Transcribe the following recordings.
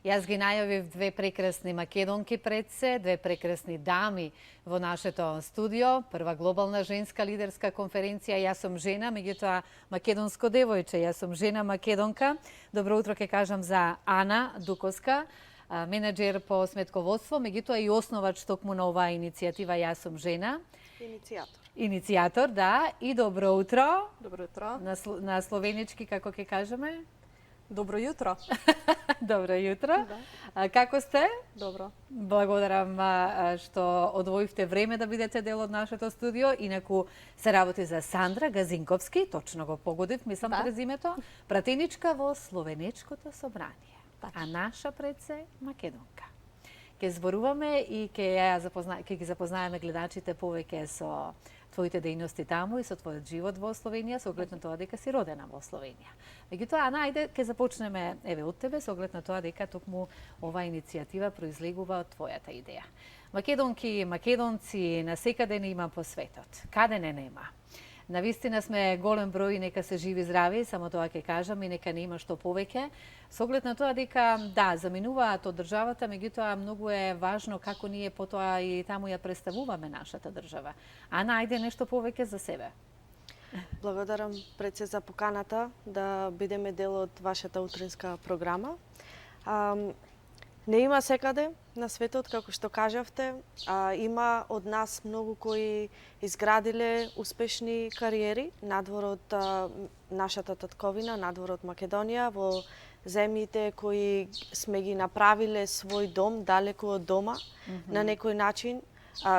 Јас ги најавив две прекрасни македонки пред се, две прекрасни дами во нашето студио. Прва глобална женска лидерска конференција Јас сум жена, меѓутоа македонско девојче, јас сум жена македонка. Добро утро ќе кажам за Ана Дуковска, менеджер по сметководство, меѓутоа и основач токму на оваа иницијатива Јас сум жена. Иницијатор, да. И добро утро. Добро утро. На словенички како ќе кажеме? Добро јутро. Добро јутро. Да. Како сте? Добро. Благодарам што одвоивте време да бидете дел од нашето студио. Инаку се работи за Сандра Газинковски, точно го погодив, мислам презимето, пратеничка во Словенечкото собрание. А наша пред се македонка. Ке зборуваме и ке ги запознаеме гледачите повеќе со твоите дејности таму и со твојот живот во Словенија, со оглед на тоа дека си родена во Словенија. Меѓутоа, Ана, ајде ке започнеме од тебе, со оглед на тоа дека токму оваа иницијатива произлегува од твојата идеја. Македонки и македонци насекаде не има по светот. Каде не нема? Навистина сме голем број, нека се живи здрави, само тоа ќе кажам, и нека не има што повеќе. Со оглед на тоа дека, да, заминуваат од државата, меѓутоа многу е важно како ние потоа и таму ја представуваме нашата држава. Ана, ајде нешто повеќе за себе. Благодарам пред се за поканата да бидеме дел од вашата утринска програма. Не има секаде на светот, како што кажавте, има од нас многу кои изградиле успешни кариери надвор од нашата татковина, надвор од Македонија, во земјите кои сме ги направиле свој дом далеку од дома, на некој начин.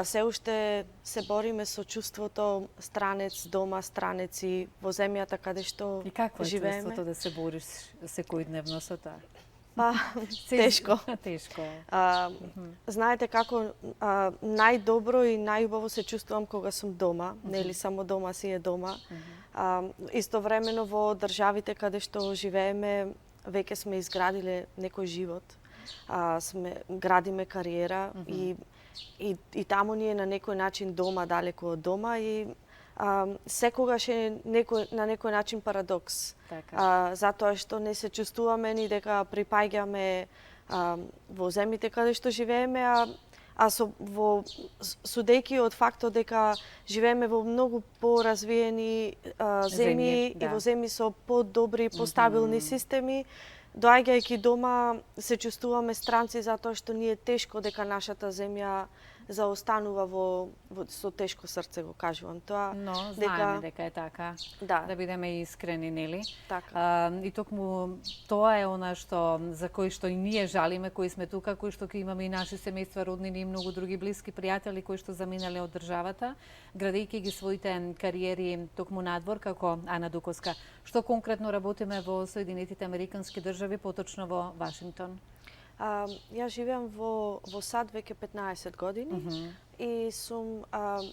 Се уште се бориме со чувството странец дома, странец и во земјата каде што живееме. И какво е чувството да се бориш секојдневно со тоа? Па, тешко. Тешко. Знаете како најдобро и најубаво се чувствувам кога сум дома, нели само дома си е дома. Истовремено во државите каде што живееме, веќе сме изградиле некој живот. Градиме кариера и таму ни е на некој начин дома, далеку од дома и секогаш е на некој начин парадокс. Затоа што не се чувствуваме ни дека припаѓаме во земјите каде што живееме, судејќи од фактот дека живееме во многу поразвиени земји и во земји со подобри, постабилни системи, доаѓајќи дома се чувствуваме странци затоа што ни е тешко дека нашата земја заостанува со тешко срце, го кажувам тоа. Но знаеме дека е така. Да бидеме искрени, нели? Така. И токму тоа е она што за кој што и ние жалиме, кои сме тука, кои што ќе имаме и наши семејства, роднини и многу други блиски пријатели кои што заминале од државата, градејќи ги своите кариери токму надвор, како Ана Дуковска. Што конкретно работиме во Соединетите Американски држави, поточно во Вашингтон? Јас живеам во САД веќе 15 години и сум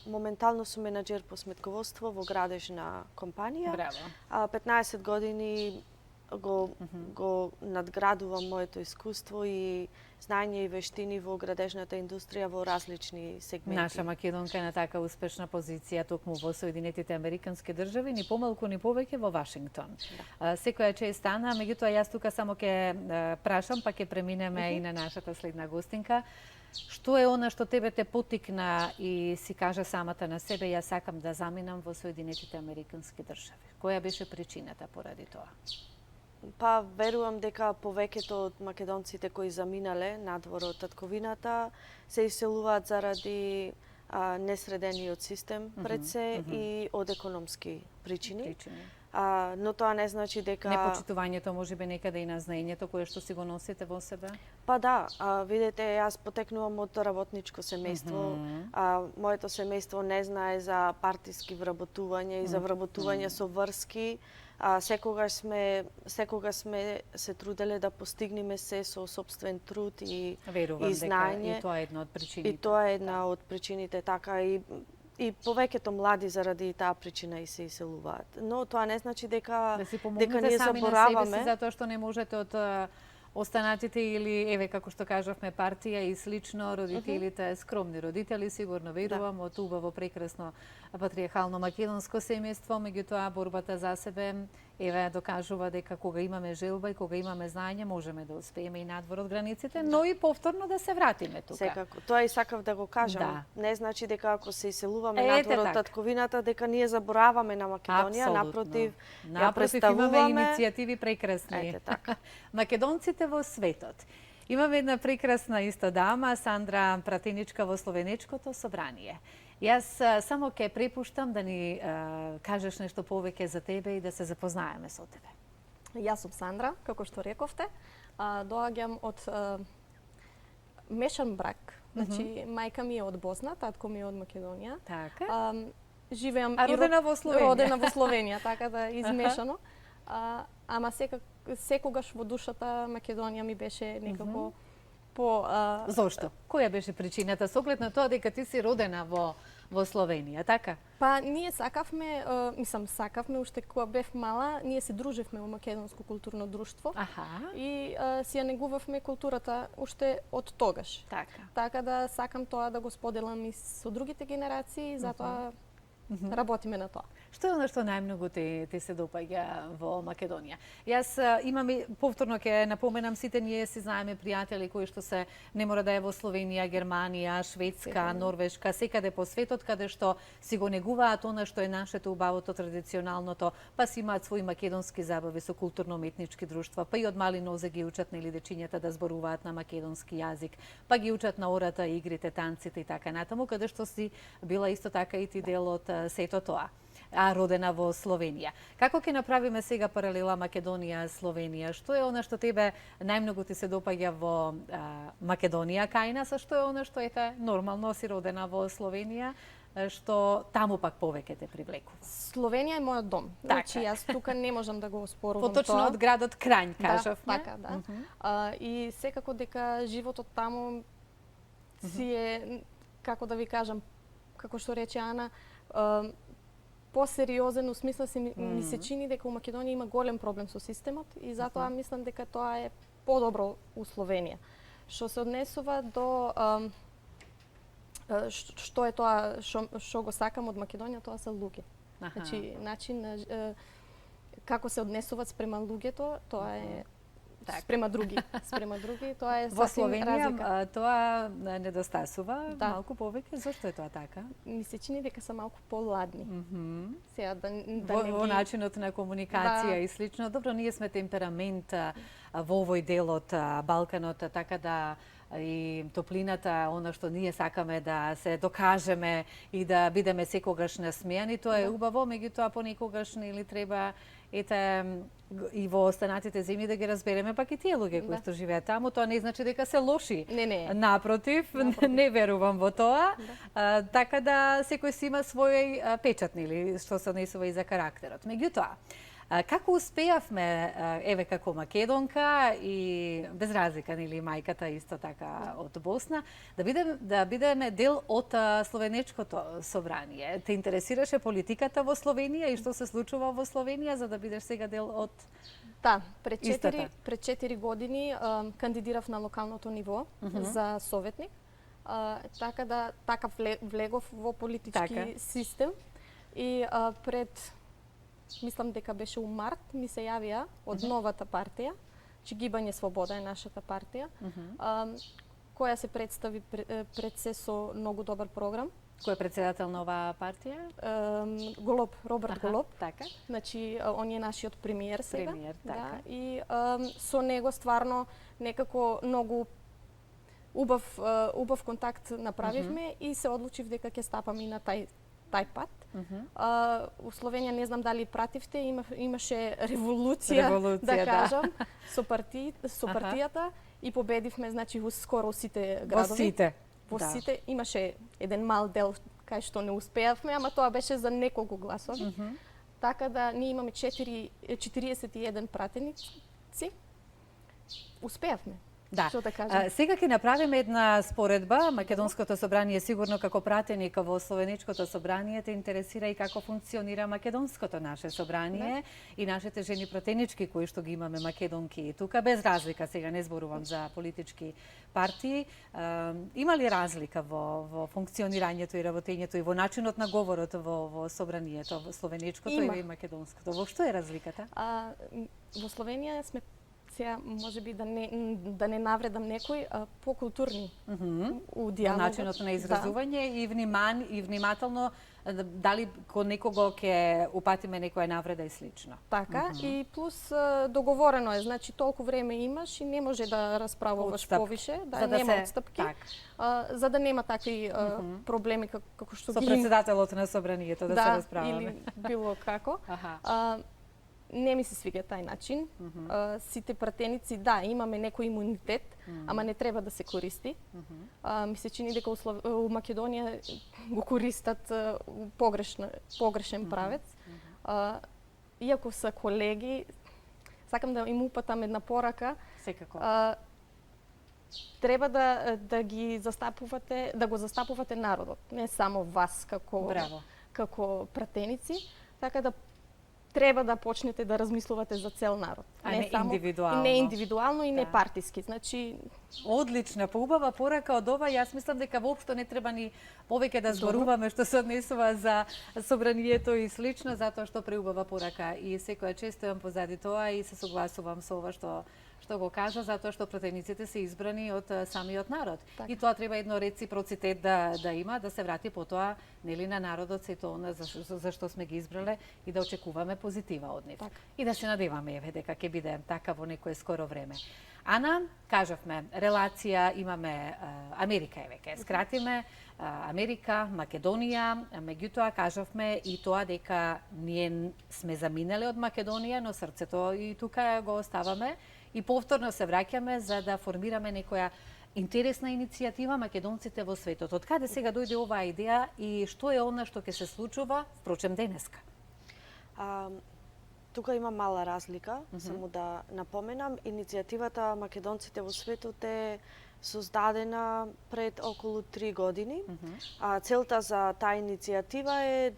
моментално сум менеджер по сметководство во градежна компанија. Браво. 15 години го надградувам моето искуство и знаење и вештини во градежната индустрија во различни сегменти. Наша македонка е на така успешна позиција токму во Соединетите Американски држави, ни помалку ни повеќе во Вашингтон. Секоја чест, Ана, меѓутоа јас тука само ќе прашам, па ќе преминеме и на нашата следна гостинка. Што е она што тебе те потикна и си кажа самата на себе, јас сакам да заминам во Соединетите Американски држави? Која беше причината поради тоа? Па, верувам дека повеќето од македонците кои заминале надвор од татковината се иселуваат заради несредениот систем пред се и од економски причини. Но тоа не значи дека... Непочитувањето можеби некаде и на знаењето кое што си го носите во себе? Па да, видете, јас потекнувам од работничко семејство. Моето семејство не знае за партиски вработување и за вработување со врски. Секогаш сме се труделе да постигнеме се со собствен труд и знаење. И тоа е една од причините. И тоа е една од причините, така и повеќето млади заради таа причина и се иселуваат. Но тоа не значи дека ние забораваме. Затоа што не можете од останатите или, еве, како што кажавме, партија и слично, родителите, скромни родители, сигурно верувам, од убаво, прекрасно, патриархално македонско семејство, меѓутоа борбата за себе еве докажува дека кога имаме желба и кога имаме знаење можеме да успееме и надвор од границите, но и повторно да се вратиме тука. Секако. Тоа и сакав да го кажам. Да. Не значи дека ако се иселуваме Ете надвор од така. татковината, дека ние забораваме на Македонија, напротив, ја имаме представуваме. иницијативи прекрасни. Ете така. Македонците во светот. Имаме една прекрасна иста дама, Сандра Пратеничка во Словенечкото собрание. Јас само ќе препуштам да ни кажеш нешто повеќе за тебе и да се запознаеме со тебе. Јас сум Сандра, како што рековте. Доаѓам од мешан брак. Значи, мајка ми е од Босна, татко ми е од Македонија. Така. Живеам А родена во Словенија. Родена во Словенија, така да измешано. Ама секогаш во душата Македонија ми беше некако по... Зошто? Која беше причината со оглед на тоа дека ти си родена во Словенија, така? Па ние сакавме, сакавме уште кога бев мала, ние се дружевме во Македонско културно друштво. Аха. И си ја негувавме културата уште од тогаш. Така. Така да сакам тоа да го споделам и со другите генерации, затоа работиме на тоа. Што е она што најмногу ти се допаѓа во Македонија? Јас имам и повторно ќе напоменам, сите ние си знаеме пријатели кои што се не мора да е во Словенија, Германија, Шведска, Норвешка, секаде по светот каде што си го негуваат она што е нашето убавото традиционалното, па си имаат своји македонски забави со културно-уметнички друштва, па и од мали нозе ги учат нели дечињата да зборуваат на македонски јазик, па ги учат на ората, игрите, танците и така натаму, каде што си била исто така и ти дел од сето тоа, а родена во Словенија. Како ќе направиме сега паралела Македонија-Словенија? Што е она што тебе најмногу ти се допаѓа во Македонија кај нас, а што е она што ете нормално си родена во Словенија, што таму пак повеќе те привлекува? Словенија е мојот дом. Значи јас тука не можам да го оспорувам тоа. Поточно од градот Крањ, кажавме. Да, така, да. И секако дека животот таму си е, како да ви кажам, како што рече Ана, посериозен, у смисла ми се чини дека у Македонија има голем проблем со системот и затоа мислам дека тоа е подобро у Словенија. Што се однесува до што е тоа што го сакам од Македонија, тоа се луѓе. Значи начин како се однесуваат спрема луѓето, тоа е спрема други, тоа е во сасвим разлика. Словенија тоа недостасува малку повеќе. Зошто е тоа така? Ми се чини дека се малку поладни. Сега во начинот на комуникација и слично. Добро, ние сме темперамент во овој дел од Балканот, така да и топлината, она што ние сакаме да се докажеме и да бидеме секогаш насмејани, тоа е убаво, меѓутоа понекогаш нели треба и во останатите земји да ги разбереме, пак и тие луѓе кои што живеат таму, тоа не значи дека се лоши. Не. Напротив, не верувам во тоа. Така да секој си има свој печат, нели, што се однесува и за карактерот. Меѓутоа, како успеавме, еве како македонка и без разлика, нели, мајката исто така од Босна, да бидеме дел од Словенечкото собрание? Те интересираше политиката во Словенија и што се случува во Словенија за да бидеш сега дел од пред 4 години кандидирав на локалното ниво за советник. Така да влегов во политички систем и пред мислам дека беше у март, ми се јавија од новата партија, че Гибање Свобода е нашата партија, која се представи пред се со многу добар програм. Кој е председател на оваа партија? Роберт Голоб. Така. Значи, он е нашиот премиер сега. така. И со него стварно некако многу убав контакт направивме и се одлучив дека ќе стапам и на тај пат. У Словенија не знам дали пративте, имаше револуција, да кажам, со партијата и победивме, значи, скоро сите градови. Во сите имаше еден мал дел кај што не успеавме, ама тоа беше за неколку гласови. Така да ние имаме 41 пратеници. Успеавме. Да. Што да кажам? Сега ќе направиме една споредба. Македонското собрание сигурно како пратеник во Словенечкото собрание те интересира и како функционира македонското наше собрание и нашите жени пратенички кои што ги имаме македонки тука, без разлика, сега не зборувам за политички партии. Има ли разлика во функционирањето и работењето и во начинот на говорот во собранието, во словенечкото и македонското? Во што е разликата? Во Словенија сме сега можеби да не навредам некој, покултурни у диалогот. Начинот на изразување и внимателно дали кон некого ќе упатиме некоја навреда и слично. Така, и плюс договорено е, значи толку време имаш и не може да расправуваш повише, да нема отстапки, за да нема такви проблеми како што со председателот на собранието да се расправаме. Или било како. Не ми се свига тај начин. Сите пратеници, да, имаме некој имунитет, ама не треба да се користи. Ми се чини дека у Македонија го користат погрешен правец. Иако се колеги, сакам да им упатам една порака. Секако. Треба да ги застапувате, да го застапувате народот, не само вас како пратеници, така да треба да почнете да размислувате за цел народ. Не само индивидуално. Не индивидуално и не партиски. Значи одлична, поубава порака од ова. Јас мислам дека воопшто не треба ни повеќе да зборуваме што се однесува за собранието и слично, затоа што преубава порака и секоја честувам позади тоа и се согласувам со ова што го кажа, затоа што пратениците се избрани од самиот народ. И тоа треба едно реципроцитет да има, да се врати потоа нели на народот сето она за што сме ги избрале и да очекуваме позитива од нив. И да се надеваме еве дека ќе биде така во некое скоро време. Ана, кажавме, релација имаме Америка, еве ке скратиме, Америка, Македонија, меѓутоа кажавме и тоа дека ние сме заминале од Македонија, но срцето и тука го оставаме и повторно се враќаме за да формираме некоја интересна иницијатива македонците во светот. Од каде сега дојде оваа идеја и што е она што ќе се случува, впрочем, денеска? Тука има мала разлика, само да напоменам. Иницијативата Македонците во светот е создадена пред околу 3 години. Целта за таа иницијатива е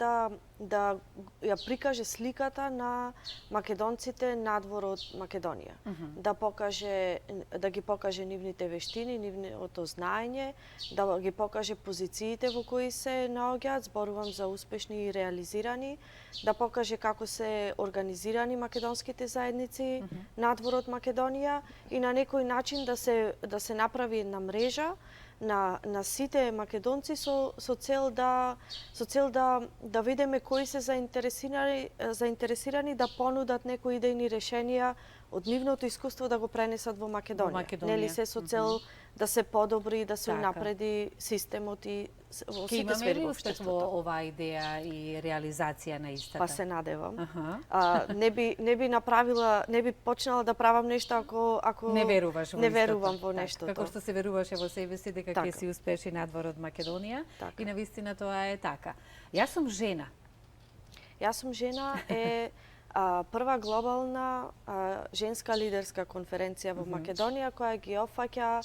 да ја прикаже сликата на македонците надвор од Македонија. Да ги покаже нивните вештини, нивното знаење, да ги покаже позициите во кои се наоѓаат, зборувам за успешни и реализирани, да покаже како се организирани македонските заедници надвор од Македонија и на некој начин да се направи една мрежа на сите македонци со цел да видиме кои се заинтересирани да понудат некои идејни решенија од нивното искуство да го пренесат во Македонија. Нели се со цел да се подобри, да се унапреди системот и во сите сфери во општеството. Во оваа идеја и реализација на истата? Па се надевам. Не би почнала да правам нешто ако не веруваш во не верувам во нештото. Како што се веруваше во себе си дека ќе си успеши надвор од Македонија и навистина тоа е така. Јас сум жена. Е прва глобална женска лидерска конференција во Македонија која ги опфаќа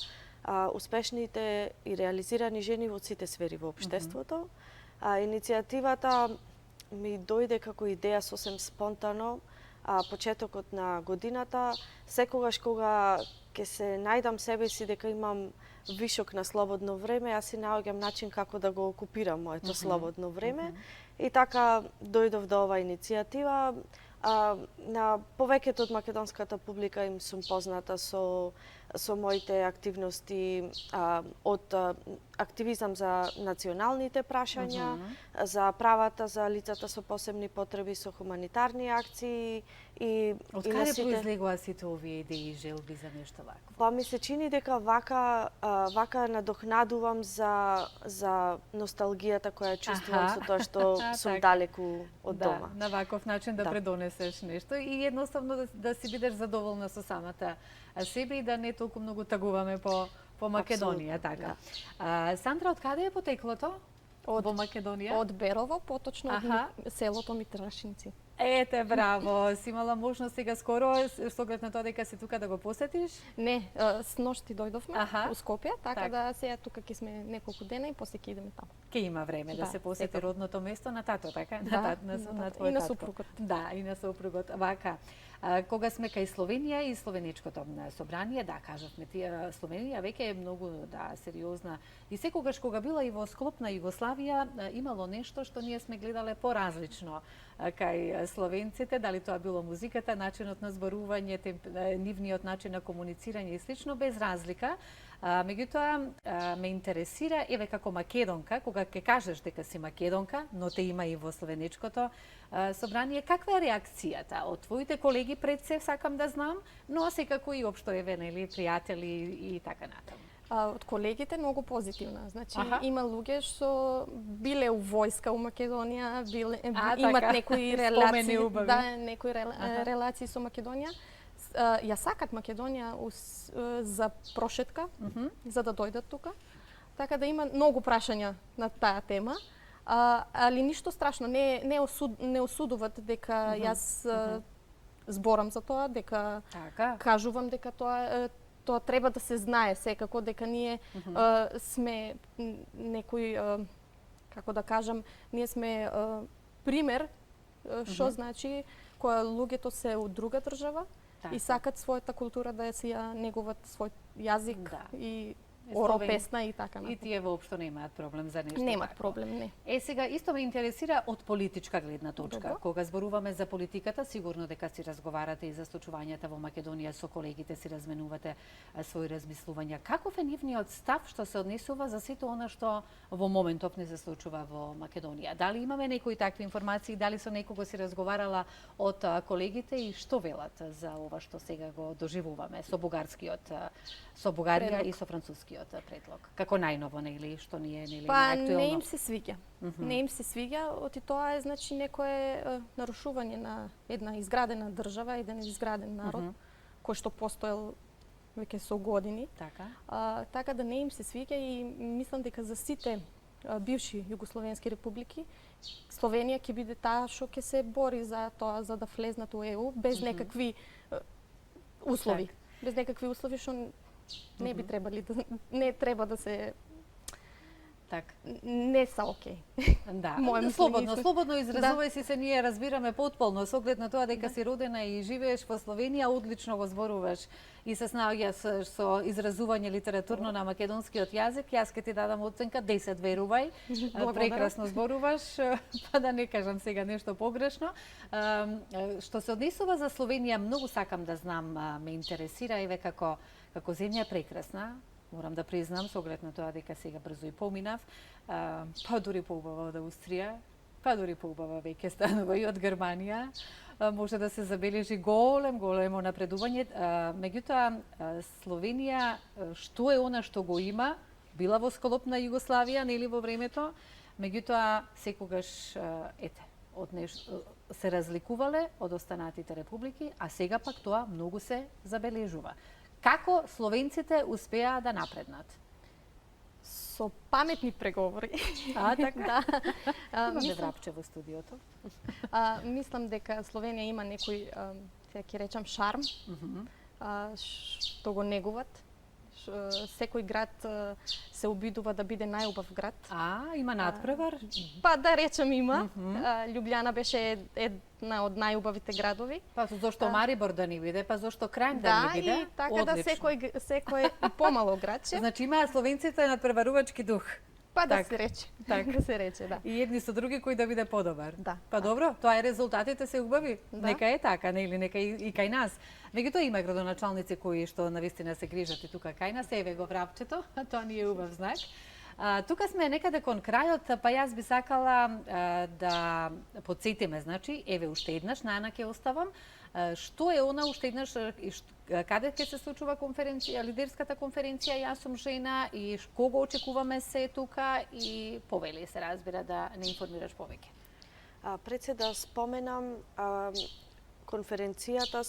успешните и реализирани жени во сите сфери во општеството. Иницијативата ми дојде како идеја сосем спонтано, почетокот на годината, секогаш кога ќе се најдам себе си дека имам вишок на слободно време, јас си наоѓам начин како да го окупирам моето слободно време. И така дојдов до оваа иницијатива. На повеќето од македонската публика им сум позната со моите активности од активизам за националните прашања, за правата за лицата со посебни потреби, со хуманитарни акции и од каде произлегува сите овие идеи и желби за нешто вакво? Па ми се чини дека вака надокнадувам за носталгијата која чувствувам со тоа што сум далеку од дома. На ваков начин да предонесеш нешто и едноставно да си бидеш задоволна со самата себе и да не толку многу тагуваме по Македонија, така. Сандра, од каде е потеклото во Македонија? Од Берово, поточно од селото Митрашинци. Ете, браво! Си имала можност сега скоро, со оглед на тоа дека си тука да го посетиш? Не, с ношти дојдовме Аха. у Скопје, така Так. да сега тука ќе сме неколку дена и после ќе идеме таму. Ке има време да Да, се посети секако. родното место на тато, така? Да, на на тато. твој И на татко. супругот. Да, и на супругот. Вака, кога сме кај Словенија и Словеничкото собрание, да, кажавме ти, Словенија веќе е многу сериозна. И секогаш кога била и во склоп на Југославија, имало нешто што ние сме гледале поразлично кај словенците, дали тоа било музиката, начинот на зборување, нивниот начин на комуницирање и слично, без разлика. Меѓутоа, ме интересира, еве како македонка, кога ќе кажеш дека си македонка, но те има и во Словеничкото собрание, каква е реакцијата од твоите колеги пред се, сакам да знам, но секако и општо еве, нели, пријатели и така натаму. Од колегите многу позитивна. Значи Аха. има луѓе што биле у војска у Македонија, А, имат така. некои Спомени релации, убави. да, некои Аха. релации со Македонија. Ја сакат Македонија за прошетка, за да дојдат тука. Така да има многу прашања на таа тема. Али ништо страшно, не осудуват дека јас зборам за тоа, дека Така. кажувам дека тоа треба да се знае секако, дека ние сме некој, како да кажам, ние сме пример, што значи кога луѓето се од друга држава Така. и сакат својата култура да си ја негуват свој јазик Да. и Словен- оро песна и така И натаму. тие воопшто немаат проблем за нешто Немат такво. проблем, не. Сега исто ме интересира од политичка гледна точка. Добро. Кога зборуваме за политиката, сигурно дека си разговарате и за случувањата во Македонија со колегите, си разменувате своји размислувања. Каков е нивниот став што се однесува за сето она што во моментов не се случува во Македонија? Дали имаме некои такви информации, дали со некого си разговарала од колегите и што велат за ова што сега го доживуваме со Бугарија Предлог. и со францускиот предлог? Како најново, нели, што ни е нели Па најактуелно? не им се свиѓа. Не им се свиѓа, оти тоа е значи некое нарушување на една изградена држава, еден изграден народ, кој што постоел веќе со години. Така. Така да не им се свиѓа и мислам дека за сите бивши југословенски републики, Словенија ќе биде таа што ќе се бори за тоа, за да влезнат у ЕУ без некакви услови. Так. Без некакви услови што не би требали да не треба да се Така. не са окей. Да, Моје слободно, мислење. слободно изразувај си се, ние разбираме потполно, со оглед на тоа дека си родена и живееш во Словенија, одлично го зборуваш и се снаоѓаш со изразување литературно на македонскиот јазик. Јас ќе ти дадам оценка 10, верувај. Благодарам. Прекрасно зборуваш, па да не кажам сега нешто погрешно. Што се однесува за Словенија, многу сакам да знам, ме интересира, еве како земја е прекрасна. Морам да признам, со оглед на тоа дека сега брзо и поминав, па дури поубава од Австрија, па дури поубава веќе станува и од Германија. Може да се забележи големо напредување. Меѓутоа, Словенија, што е она што го има, била во склоп на Југославија, нели во времето, меѓутоа секогаш, се разликувале од останатите републики, а сега пак тоа многу се забележува. Како словенците успеа да напреднат? Со паметни преговори. Така? Да. Имаме врапче во студиото. Мислам дека Словенија има некој, сега ќе речам, шарм, што го негуват. Секој град се обидува да биде најубав град. Има надпревар? Па да речем има. Љубљана беше една од најубавите градови. Па зошто Марибор да ни биде, па зошто Крајм да ни биде? Да, и така да секој помало градче. Значи имаа словенците надпреварувачки дух. Па да се рече. Да се рече, да. И едни со други кои да биде подобар. Да. Па добро, тоа е, резултатите се убави. Да. Нека е така, нели, нека и кај нас. Меѓутоа има градоначалници кои што навистина се грижат и тука кај нас, еве го врапчето, тоа ни е убав знак. Тука сме некаде кон крајот, па јас би сакала да подсетиме, значи, еве уште еднаш, на Ана ќе оставам, што е она уште еднаш, каде ќе се случува конференција, лидерската конференција Јас сум жена и кого очекуваме се тука и повели се разбира да не информираш повеќе. Пред се да споменам, конференцијата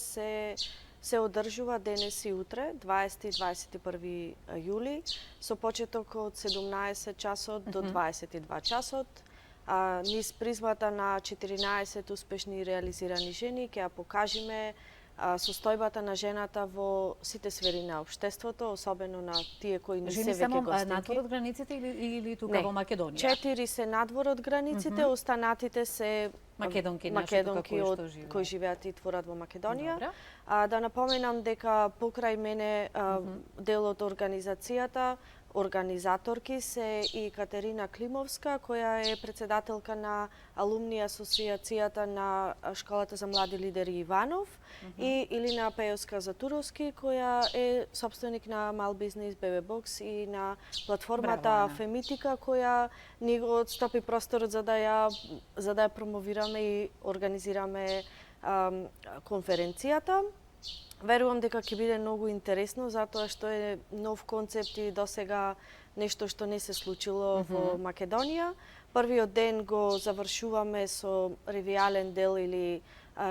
се одржува денес и утре, 20 и 21 јули, со почеток од 17 часот до 22 часот. низ призмата на 14 успешни и реализирани жени, ќе ја покажиме состојбата на жената во сите сфери на општеството, особено на тие кои не се Жени веќе само гостинки. надвор од границите или тука Не. во Македонија? 4 се надвор од границите, останатите се Македонки македонки наши тука кои живеат и творат во Македонија. Добра. Да напоменам дека покрај мене дел од организаторки се и Катерина Климовска, која е председателка на алумни асоциацијата на Школата за млади лидери Иванов, и Илина Пејовска-Затуровски, која е собственик на Мал бизнис ББ Бокс и на платформата Браво, Фемитика, која ни го отстапи просторот за да ја промовираме и организираме конференцијата. Верувам дека ќе биде многу интересно, затоа што е нов концепт и досега нешто што не се случило во Македонија. Првиот ден го завршуваме со ревијален дел или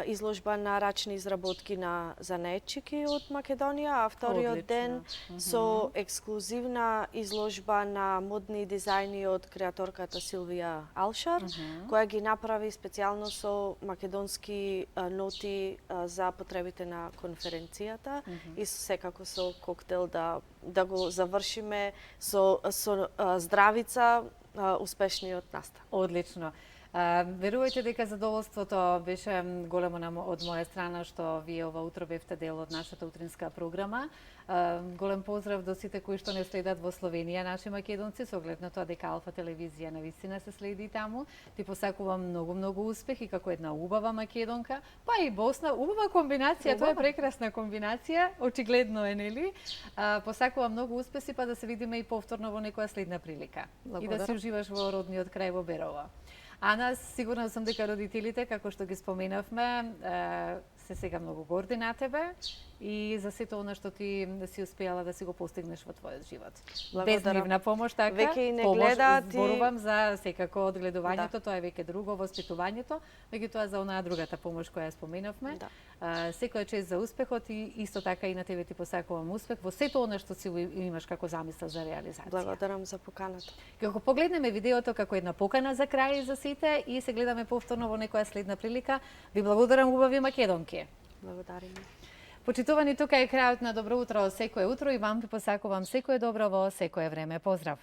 изложба на рачни изработки на занаетчики од Македонија, а вториот ден со ексклузивна изложба на модни дизајни од креаторката Силвија Алшар, која ги направи специјално со македонски ноти за потребите на конференцијата и секако со коктел да го завршиме со здравица успешниот настан. Одлично. Верувајте дека задоволството беше големо од моја страна што вие ова утро бевте дел од нашата утринска програма. Голем поздрав до сите кои што не следат во Словенија, наши македонци, со оглед на тоа дека Алфа телевизија навистина се следи таму. Ти посакувам многу успех и како една убава македонка, па и Босна, убава комбинација, тоа е прекрасна комбинација, очигледно е, нели? Посакувам многу успеси, па да се видиме и повторно во некоја следна прилика. И да си уживаш во родниот крај во Берова. Ана, сигурна сум дека родителите, како што ги споменавме, се сега многу горди на тебе и за сето она што ти си успеала да си го постигнеш во твојот живот. Без нивна помош, така, веќе и не гледаат и... зборувам за секако одгледувањето, тоа е веќе друго, воспитувањето, меѓутоа за онаа другата помош која споменавме. Секоја чест за успехот и исто така и на тебе ти посакувам успех во сето она што си имаш како замисла за реализација. Благодарам за поканата. Како погледнеме видеото како една покана за крај за сите и се гледаме повторно во некоја следна прилика, ви благодарам, убави македонки. Благодарим. Почитувани, тука е крајот на Добро утро секое утро и вам ви посакувам секое добро во секое време. Поздрав!